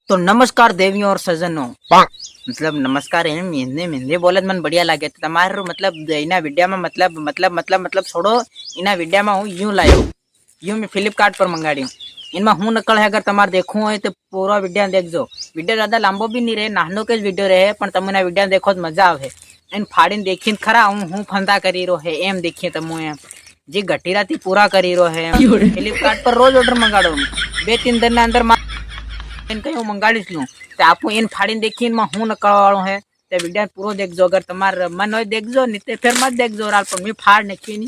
तो नमस्कार देवियों और सजनों मतलब नमस्कार एम हिंदी बोले मन बढ़िया लगे तो तमार मतलब इना विडिया में मतलब छोड़ो इना विडिया में हूँ यूं लायो यूं मैं फ्लिपकार्ट पर मंगाड़ी इनमें हूँ नकल है अगर तमार देखूं हो तो पूरा विडिया देखजो। विडियो ज्यादा लांबो भी नहीं रहे नानो के विडियो रहे पण तमने विडिया देखो तो मजा आवे। इन फाड़ी देखी खरा हूँ फंदा करी रो है एम देखिए तमु एम जी घटी राती पूरा करी रो है। फ्लिपकार्ट पर रोज ऑर्डर मंगाड़ो 2-3 दिन अंदर कहीं मंगाड़ीश लू तो आपू इन फाड़ी देखी हूँ नकलवाड़ो है तो विडिया पूरो देखजो। अगर तमार मन हो देखजो नहीं तो फिर मत देखजो राल पर मैं फाड़ नाखी नहीं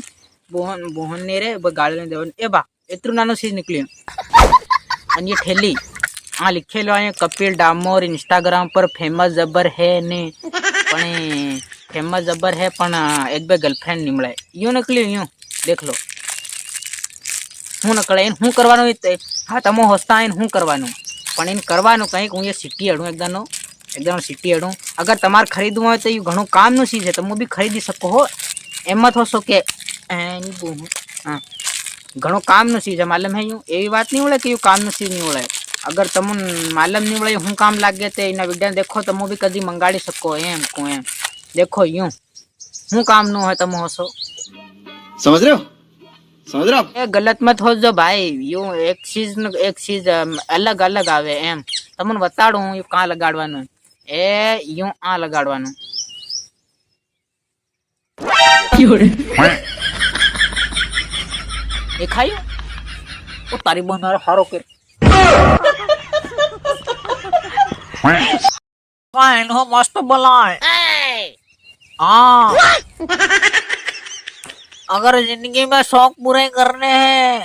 बोहन बोहन ने रे गाड़ी देव ए बा एतरू नानो चीज निकली। ये ठेली हाँ लिखेलो है कपिल डामोर इंस्टाग्राम पर फेमस जबर है ने पण फेमस जबर है पण एक बे गर्लफ्रेंड निमळे यूं निकली यूं देख लो हूँ नकले हूँ करवानो हाँ तमो होस्ता हूँ करवानो पण इन करवानो कंईक हूँ ये सीटी हड़ू एकदम सीटी हड़ू। अगर तमार खरीदवू हो तो ये घणो कामनु चीज है तमो भी खरीदी सको हो एम मत होशो के हाँ घणो कामनु चीज है मालूम है यूं एवी बात नहीं वळे कि यू कामनु चीज नहीं वळे। अगर तमन मालूम नहीं वळे हूँ काम लागे तो इना विडिया देखो तमो भी कदी मंगाड़ी सको एम को एम देखो यूं हूँ कामनु है तमो होशो समझ रहे हो ए गलत मत हो जो भाई यूं एक चीज अलग अलग आवे एम तमन बताड़ू यू का लगाड़वानो ए यूं आ लगाड़वानो ए खायो ओ तारी बन मारो हारो कर फाइन हो मस्त बनाए हाँ अगर जिंदगी में शौक पूरे करने हैं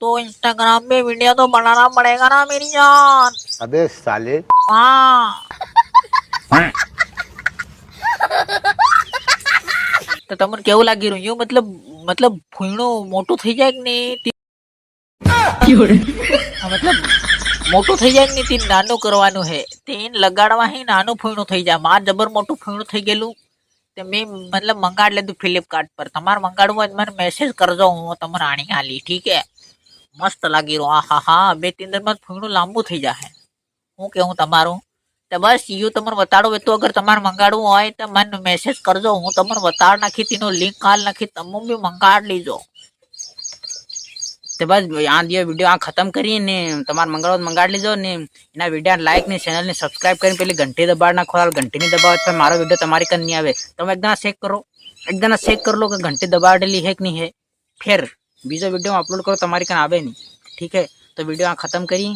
तो इंस्टाग्राम पे वीडियो तो बनाना पड़ेगा ना मेरी जान। अबे साले हाँ तो तमन केवू लागी रह्यु मतलब फूणो मोटो થઈ જાય કે નહીં मतलब મોટો થઈ જાય કે નહીં તી નાનો કરવાનું હે તેન લગાડવા હે નાનો ફૂણો થઈ જાય માર જબર મોટું ફૂણો થઈ ગયેલું તે મે मतलब મંગાડ લીધું ફ્લિપકાર્ટ પર તમાર મંગાડવું હોય મને મેસેજ કરજો હું તમને આણી આલી ठीक है मस्त लागी रो हा हा 2-3 दिन में फूणो लांबू થઈ જાહે હું કેવું તમારું तो बस यू तमने बताड़ो तो अगर तमार मंगाड़ू हो तो मन मैसेज करजो हूँ तमने बताड़ नाखी तीनो लिंक काल नाखी तमो भी मंगाड़ लीजो। तो बस यहाँ दियो वीडियो आ खत्म करिए ने तमार मंगाड़ो मंगाड़ लीजो ने इना वीडियो लाइक ने चैनल ने सब्सक्राइब करी पहले घंटी दबाड़ ना खोल घंटी नहीं दबाओ तो मारो वीडियो तुम्हारी कर नहीं आवे तो एक दाना चेक कर लो कि घंटी दबा डली है कि नहीं है फिर बीजो वीडियो अपलोड करो तुम्हारी कन आवे नहीं ठीक है। तो वीडियो आ खत्म करी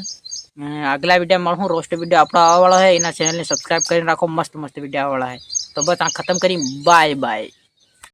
अगला वीडियो મળું रोस्ट वीडियो આપણો આવવાળો है इना चैनल ने सब्सक्राइब कर रखो मस्त मस्त वीडियो आववाळा है। तो बस आ खत्म करी बाय बाय।